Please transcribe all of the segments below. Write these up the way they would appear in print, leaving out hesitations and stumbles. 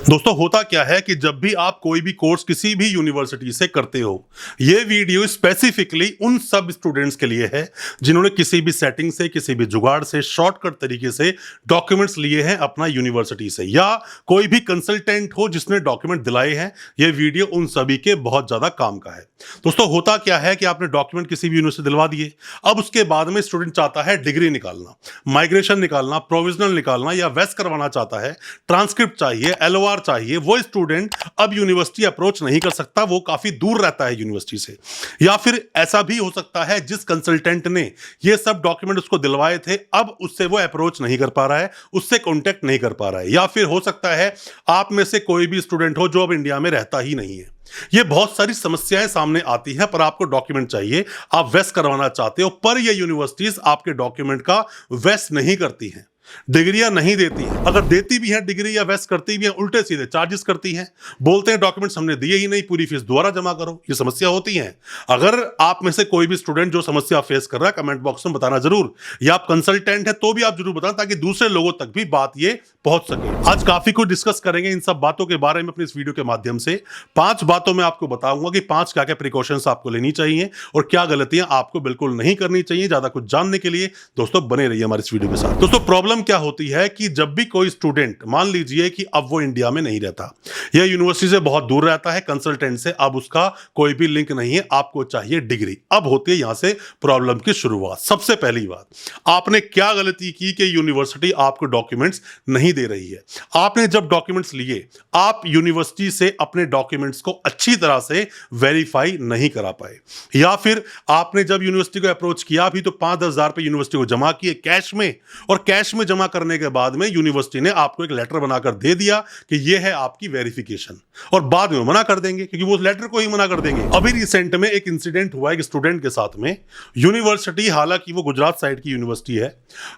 दोस्तों होता क्या है कि जब भी आप कोई भी कोर्स किसी भी यूनिवर्सिटी से करते हो, ये वीडियो स्पेसिफिकली उन सब स्टूडेंट्स के लिए है जिन्होंने किसी भी सेटिंग से, किसी भी जुगाड़ से, शॉर्टकट तरीके से डॉक्यूमेंट्स लिए हैं अपना यूनिवर्सिटी से, या कोई भी कंसल्टेंट हो जिसने डॉक्यूमेंट दिलाए हैं। ये वीडियो उन सभी के बहुत ज्यादा काम का है। दोस्तों होता क्या है कि आपने डॉक्यूमेंट किसी भी यूनिवर्सिटी दिलवा दिए, अब उसके बाद में स्टूडेंट चाहता है डिग्री निकालना, माइग्रेशन निकालना, प्रोविजनल निकालना या वेस्ट करवाना चाहता है, ट्रांसक्रिप्ट चाहिए, एलओआर चाहिए। वो स्टूडेंट अब यूनिवर्सिटी अप्रोच नहीं कर सकता, वो काफी दूर रहता है यूनिवर्सिटी से। या फिर ऐसा भी हो सकता है जिस कंसल्टेंट ने ये सब डॉक्यूमेंट उसको दिलवाए थे, अब उससे वो अप्रोच नहीं कर पा रहा है, उससे कांटेक्ट नहीं कर पा रहा है। या फिर हो सकता है आप में से कोई भी स्टूडेंट हो जो अब इंडिया में रहता ही नहीं है। ये बहुत सारी समस्याएं सामने आती हैं, पर आपको डॉक्यूमेंट चाहिए, आप वेस्ट करवाना चाहते हो, पर ये यूनिवर्सिटीज आपके डॉक्यूमेंट का वेस्ट नहीं करती हैं, डिग्रियां नहीं देती हैं। अगर देती भी हैं डिग्री या वेस्ट करती भी हैं, उल्टे सीधे चार्जेस करती हैं, बोलते हैं डॉक्यूमेंट्स हमने दिए ही नहीं, पूरी फीस दोबारा जमा करो। ये समस्या होती है। अगर आप में से कोई भी स्टूडेंट जो समस्या फेस कर रहा है, कमेंट बॉक्स में बताना जरूर, या आप कंसल्टेंट है तो भी आप जरूर बताना, ताकि दूसरे लोगों तक भी बात ये पहुंच सके। आज काफी कुछ डिस्कस करेंगे इन सब बातों के बारे में अपनी इस वीडियो के माध्यम से। 5 बातों में आपको बताऊंगा कि 5 क्या क्या प्रिकॉशंस आपको लेनी चाहिए और क्या गलतियां आपको बिल्कुल नहीं करनी चाहिए। ज्यादा कुछ जानने के लिए दोस्तों बने रहिए हमारे इस वीडियो के साथ। दोस्तों प्रॉब्लम क्या होती है कि जब भी कोई स्टूडेंट, मान लीजिए कि अब वो इंडिया में नहीं रहता या यूनिवर्सिटी से बहुत दूर रहता है, कंसल्टेंट से अब उसका कोई भी लिंक नहीं है, आपको चाहिए डिग्री। अब होती है यहां से प्रॉब्लम की शुरुआत। सबसे पहली बात, आपने क्या गलती की कि यूनिवर्सिटी आपको डॉक्यूमेंट्स नहीं दे रही है। आपने जब डॉक्यूमेंट्स लिए, आप यूनिवर्सिटी से अपने डॉक्यूमेंट्स को अच्छी तरह से वेरीफाई नहीं करा पाए, या फिर आपने जब यूनिवर्सिटी को अप्रोच किया भी तो 5-10 हजार रुपए यूनिवर्सिटी को जमा किए कैश में, और कैश में जमा करने के बाद में यूनिवर्सिटी ने आपको एक लेटर बनाकर दे दिया कि यह है आपकी वेरिफिकेशन, और बाद में मना कर देंगे क्योंकि वो लेटर को ही मना कर देंगे। अभी रिसेंट में एक इंसिडेंट हुआ एक स्टूडेंट के साथ में। यूनिवर्सिटी, हालांकि वो गुजरात साइड की यूनिवर्सिटी है,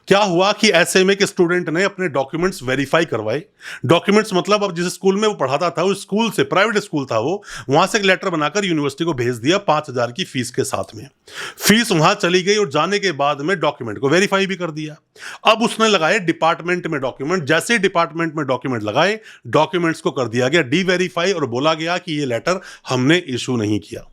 क्या हुआ कि ऐसे में कि स्टूडेंट ने अपने डॉक्यूमेंट्स वेरीफाई करवाए। डॉक्यूमेंट्स मतलब अब जिस स्कूल में वो पढ़ाता था, उस स्कूल से, प्राइवेट स्कूल था वो, वहां से एक लेटर बनाकर यूनिवर्सिटी को भेज दिया 5,000 की फीस के साथ में। फीस वहां चली गई और जाने के बाद में डॉक्यूमेंट को वेरीफाई भी कर दिया। अब उसने लगाए डिपार्टमेंट में डॉक्यूमेंट, जैसे डिपार्टमेंट में डॉक्यूमेंट लगाए, डॉक्यूमेंट्स को कर दिया गया डी वेरीफाई और बोला गया कि ये लेटर हमने इशू नहीं किया।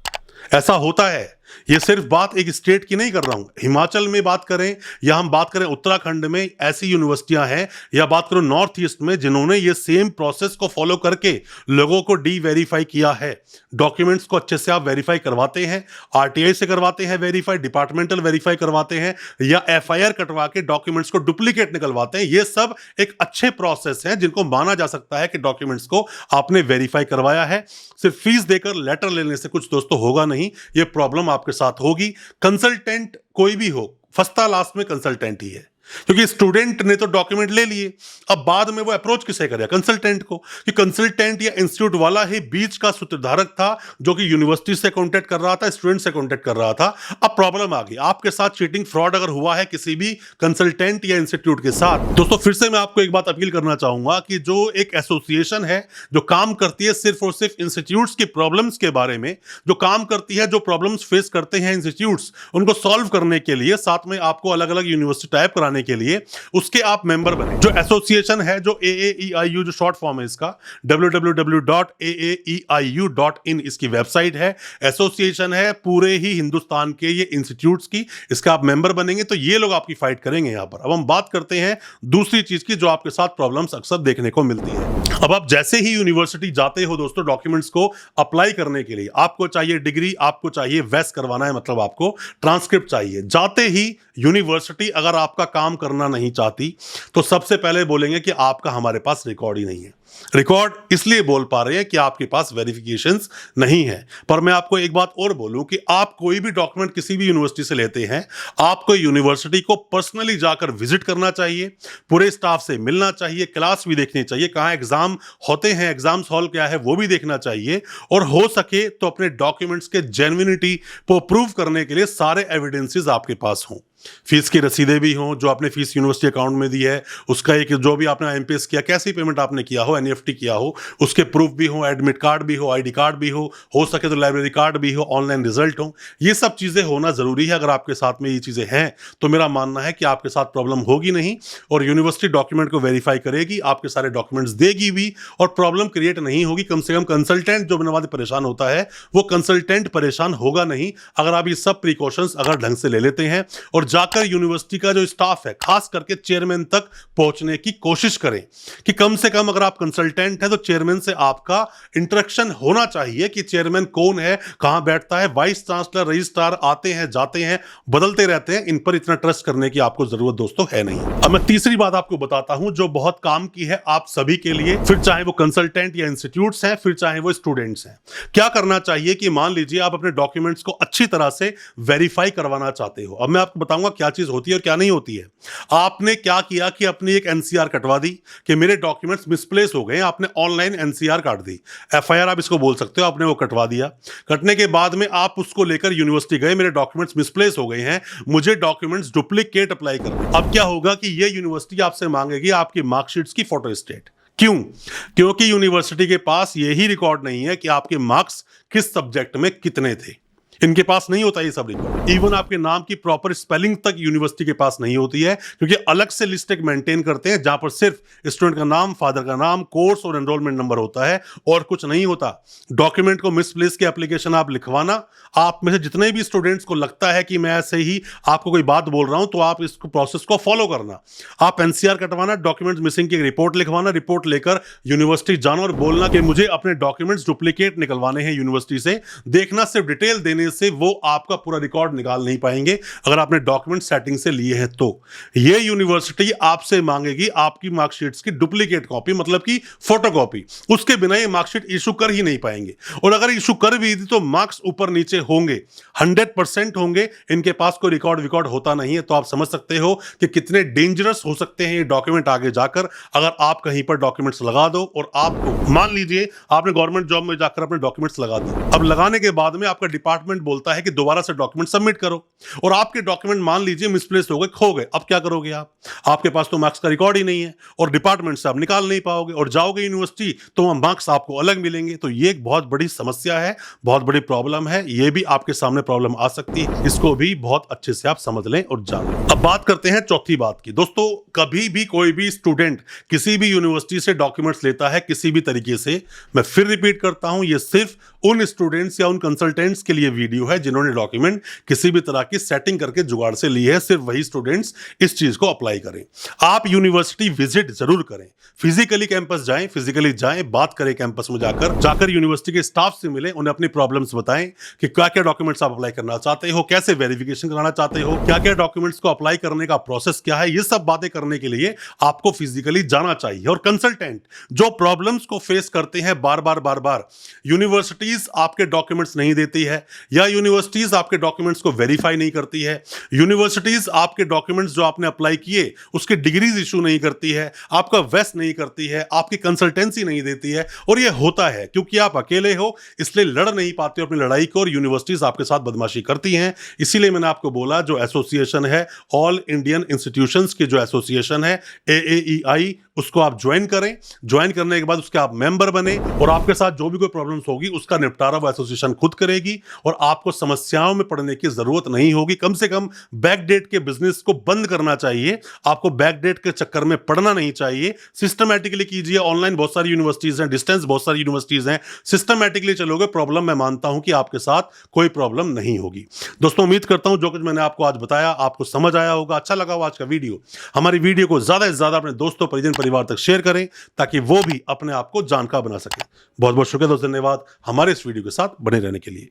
ऐसा होता है। ये सिर्फ बात एक स्टेट की नहीं कर रहा हूं, हिमाचल में बात करें या हम बात करें उत्तराखंड में, ऐसी यूनिवर्सिटियां हैं, या बात करो नॉर्थ ईस्ट में, जिन्होंने ये सेम प्रोसेस को फॉलो करके लोगों को डी वेरीफाई किया है। डॉक्यूमेंट्स को अच्छे से आप वेरीफाई करवाते हैं, आरटीआई से करवाते हैं वेरीफाई, डिपार्टमेंटल वेरीफाई करवाते हैं, या एफआईआर कटवा के डॉक्यूमेंट्स को डुप्लीकेट निकलवाते हैं। ये सब एक अच्छे प्रोसेस हैं जिनको माना जा सकता है कि डॉक्यूमेंट्स को आपने वेरीफाई करवाया है। सिर्फ फीस देकर लेटर लेने से कुछ दोस्तों होगा नहीं, ये प्रॉब्लम आपके साथ होगी। कंसल्टेंट कोई भी हो, फंसता लास्ट में कंसल्टेंट ही है, क्योंकि स्टूडेंट ने तो डॉक्यूमेंट ले लिए, अब बाद में वो अप्रोच किसे करेगा? कंसल्टेंट को, कि कंसल्टेंट या इंस्टीट्यूट वाला ही बीच का सूत्रधारक था जो कि यूनिवर्सिटी से कांटेक्ट कर रहा था, स्टूडेंट से कांटेक्ट कर रहा था। अब प्रॉब्लम आ गई, आपके साथ चीटिंग, फ्रॉड अगर हुआ है किसी भी कंसल्टेंट या इंस्टीट्यूट के साथ, दोस्तों फिर से मैं आपको एक बात अपील करना चाहूंगा कि जो एक एसोसिएशन है जो काम करती है सिर्फ और सिर्फ इंस्टीट्यूट्स की प्रॉब्लम्स के बारे में, जो काम करती है, जो प्रॉब्लम्स फेस करते हैं इंस्टीट्यूट्स, उनको सॉल्व करने के लिए, साथ में आपको अलग अलग यूनिवर्सिटी टाइप कराने के लिए, उसके आप मेंबर बने। जो एसोसिएशन है, जो AAEIU, जो शॉर्ट फॉर्म है इसका, www.aaeiu.in इसकी वेबसाइट है, एसोसिएशन है पूरे ही हिंदुस्तान के ये इंस्टीट्यूट्स की। इसका आप मेंबर बनेंगे तो ये लोग आपकी फाइट करेंगे यहां पर। अब हम बात करते हैं दूसरी चीज की जो आपके साथ प्रॉब्लम्स अक्सर देखने को मिलती है। अब आप जैसे ही यूनिवर्सिटी जाते हो दोस्तों, डॉक्यूमेंट्स को अप्लाई करने के लिए, आपको चाहिए डिग्री, आपको चाहिए वेस्ट करवाना है, मतलब आपको ट्रांसक्रिप्ट चाहिए। जाते ही यूनिवर्सिटी अगर आपका काम करना नहीं चाहती तो सबसे पहले बोलेंगे कि आपका हमारे पास रिकॉर्ड ही नहीं है। रिकॉर्ड इसलिए बोल पा रहे हैं कि आपके पास वेरिफिकेशंस नहीं है। पर मैं आपको एक बात और बोलूं कि आप कोई भी डॉक्यूमेंट किसी भी यूनिवर्सिटी से लेते हैं, आपको यूनिवर्सिटी को पर्सनली जाकर विजिट करना चाहिए, पूरे स्टाफ से मिलना चाहिए, क्लास भी देखनी चाहिए, कहां एग्जाम होते हैं, एग्जाम्स हॉल क्या है वो भी देखना चाहिए, और हो सके तो अपने डॉक्यूमेंट्स के जेन्युइनिटी को प्रूव करने के लिए सारे एविडेंसेस आपके पास हों। फीस की रसीदें भी हों, जो आपने फीस यूनिवर्सिटी अकाउंट में दी है उसका एक, जो भी आपने IMPS किया, कैसी पेमेंट आपने किया हो, NEFT किया हो, उसके प्रूफ भी हो, एडमिट कार्ड भी हो, ID कार्ड भी हो सके तो लाइब्रेरी कार्ड भी हो, ऑनलाइन रिजल्ट हो। ये सब चीज़ें होना ज़रूरी है। अगर आपके साथ में ये चीज़ें हैं तो मेरा मानना है कि आपके साथ प्रॉब्लम होगी नहीं, और यूनिवर्सिटी डॉक्यूमेंट को वेरीफाई करेगी, आपके सारे डॉक्यूमेंट्स देगी भी, और प्रॉब्लम क्रिएट नहीं होगी। कम से कम कंसल्टेंट जो बनवाते परेशान होता है वो कंसल्टेंट परेशान होगा नहीं, अगर आप ये सब प्रिकॉशंस अगर ढंग से ले लेते हैं और जाकर यूनिवर्सिटी का जो स्टाफ है, खास करके चेयरमैन तक पहुंचने की कोशिश करें। कि कम से कम अगर आप कंसल्टेंट हैं तो चेयरमैन से आपका इंटरेक्शन होना चाहिए कि चेयरमैन कौन है, कहां बैठता है, वाइस चांसलर, रजिस्ट्रार आते हैं जाते हैं, बदलते रहते हैं, इन पर इतना ट्रस्ट करने की आपको जरूरत दोस्तों है नहीं। अब मैं तीसरी बात आपको बताता हूं जो बहुत काम की है आप सभी के लिए, फिर चाहे वो कंसल्टेंट या इंस्टीट्यूट्स हैं, फिर चाहे वो स्टूडेंट्स हैं। क्या करना चाहिए कि मान लीजिए आप अपने डॉक्यूमेंट्स को अच्छी तरह से वेरीफाई करवाना चाहते हो। अब मैं आपको बताऊंगा क्या चीज होती है और क्या नहीं होती है। आपने क्या किया कि अपनी एक NCR कटवा दी कि मेरे डॉक्यूमेंट्स मिसप्लेस हो गए, आपने ऑनलाइन NCR काट दी, FIR आप इसको बोल सकते हो, आपने वो कटवा दिया। कटने के बाद में आप उसको लेकर यूनिवर्सिटी गए, मेरे डॉक्यूमेंट्स मिसप्लेस हो गए हैं, मुझे डॉक्यूमेंट्स डुप्लीकेट अप्लाई करना। अब क्या होगा कि ये यूनिवर्सिटी आपसे मांगेगी आपकी मार्कशीट्स की फोटोस्टेट। क्यों? क्योंकि यूनिवर्सिटी के पास यही रिकॉर्ड नहीं है कि आपके मार्क्स किस सब्जेक्ट में कितने थे। इनके पास नहीं होता ये सब रिकॉर्ड। इवन आपके नाम की प्रॉपर स्पेलिंग तक यूनिवर्सिटी के पास नहीं होती है, क्योंकि अलग से लिस्ट एक मेंटेन करते हैं जहां पर सिर्फ स्टूडेंट का नाम, फादर का नाम, कोर्स और एनरोलमेंट नंबर होता है और कुछ नहीं होता। डॉक्यूमेंट को मिसप्लेस की एप्लीकेशन आप लिखवाना, आप में से जितने भी स्टूडेंट्स को लगता है कि मैं ऐसे ही आपको कोई बात बोल रहा हूं तो आप इस प्रोसेस को फॉलो करना। आप NCR कटवाना, डॉक्यूमेंट्स मिसिंग की रिपोर्ट लिखवाना, रिपोर्ट लेकर यूनिवर्सिटी जाना और बोलना कि मुझे अपने डॉक्यूमेंट्स डुप्लीकेट निकलवाने हैं यूनिवर्सिटी से। देखना सिर्फ डिटेल देने से वो आपका पूरा रिकॉर्ड निकाल नहीं पाएंगे अगर आपने डॉक्यूमेंट सेटिंग से लिए हैं तो। ये यूनिवर्सिटी आपसे मांगेगी आपकी मार्कशीट्स की डुप्लीकेट कॉपी, मतलब कि फोटोकॉपी। उसके बिना ये मार्कशीट इशू कर ही नहीं पाएंगे, और अगर इशू कर भी दी तो मार्क्स ऊपर नीचे होंगे, 100% होंगे। इनके पास कोई रिकॉर्ड होता नहीं है। तो आप समझ सकते हो कि कितने डेंजरस हो सकते हैं ये डॉक्यूमेंट आगे जाकर, अगर आप कहीं पर डॉक्यूमेंट्स लगा दो और आपको, मान लीजिए आपने गवर्नमेंट जॉब में जाकर अपने डॉक्यूमेंट्स लगा दिए। अब लगाने के बाद में आपका डिपार्टमेंट बोलता है कि दोबारा से डॉक्यूमेंट सबमिट करो, और आपके डॉक्यूमेंट मान लीजिए मिसप्लेस हो गए, खो गए। अब क्या करोगे आप? आपके पास तो मार्क्स का रिकॉर्ड ही नहीं है और डिपार्टमेंट से आप निकाल नहीं पाओगे, और जाओगे यूनिवर्सिटी तो वहां मार्क्स आपको अलग मिलेंगे। तो ये एक बहुत बड़ी समस्या है, बहुत बड़ी प्रॉब्लम है। ये भी आपके सामने प्रॉब्लम आ सकती है, इसको भी बहुत अच्छे से आप समझ लें और जान लें। अब बात करते हैं चौथी बात की। दोस्तों, कभी भी कोई भी स्टूडेंट किसी भी यूनिवर्सिटी से डॉक्यूमेंट्स लेता है किसी भी तरीके से, मैं फिर रिपीट करता हूं, ये सिर्फ उन स्टूडेंट्स या उन कंसल्टेंट्स के लिए वीडियो है जिन्होंने डॉक्यूमेंट किसी भी तरह की सेटिंग करके जुगाड़ से ली है। सिर्फ वही स्टूडेंट्स इस चीज को अप्लाई करें। आप यूनिवर्सिटी विजिट जरूर करें, फिजिकली कैंपस जाएं, फिजिकली जाएं, बात करें कैंपस में जाकर यूनिवर्सिटी के स्टाफ से मिलें, उन्हें अपनी प्रॉब्लम्स बताएं कि क्या क्या डॉक्यूमेंट्स आप अप्लाई करना चाहते हो, कैसे वेरिफिकेशन कराना चाहते हो, क्या क्या डॉक्यूमेंट्स को अप्लाई करने का प्रोसेस क्या है। ये सब बातें करने के लिए आपको फिजिकली जाना चाहिए। और कंसल्टेंट जो प्रॉब्लम्स को फेस करते हैं बार बार, यूनिवर्सिटीज आपके डॉक्यूमेंट्स नहीं देती है, या यूनिवर्सिटीज आपके डॉक्यूमेंट्स को वेरीफाई नहीं करती है, यूनिवर्सिटीज आपके डॉक्यूमेंट्स जो आपने अप्लाई किए उसके डिग्रीज इशू नहीं करती है, आपका वेस्ट नहीं करती है, आपकी कंसल्टेंसी नहीं देती है। और ये होता है क्योंकि आप अकेले हो, इसलिए लड़ नहीं पाते हो अपनी लड़ाई को, और यूनिवर्सिटीज आपके साथ बदमाशी करती हैं। इसीलिए मैंने आपको बोला, जो एसोसिएशन है, ऑल इंडियन इंस्टीट्यूशंस की जो एसोसिएशन है AAEI, उसको आप ज्वाइन करें। ज्वाइन करने के बाद उसके आप मेंबर बने, और आपके साथ जो भी कोई प्रॉब्लम्स होगी उसका निपटारा वो एसोसिएशन खुद करेगी, और आपको समस्याओं में पड़ने की जरूरत नहीं होगी। कम से कम बैकडेट के बिजनेस को बंद करना चाहिए, आपको बैकडेट के चक्कर में पड़ना नहीं चाहिए। सिस्टमैटिकली कीजिए। ऑनलाइन बहुत सारी यूनिवर्सिटीज हैं, डिस्टेंस बहुत सारी यूनिवर्सिटीज हैं, सिस्टमैटिकली चलोगे, प्रॉब्लम मैं मानता हूं कि आपके साथ कोई प्रॉब्लम नहीं होगी। दोस्तों, उम्मीद करता हूं जो कुछ मैंने आपको आज बताया आपको समझ आया होगा, अच्छा लगा होगा आज का वीडियो। हमारी वीडियो को ज्यादा से ज्यादा अपने दोस्तों, परिजन, परिवार तक शेयर करें ताकि वो भी अपने आप को जानकार बना सके। बहुत बहुत शुक्रिया दोस्तों, धन्यवाद हमारे इस वीडियो के साथ बने रहने के लिए।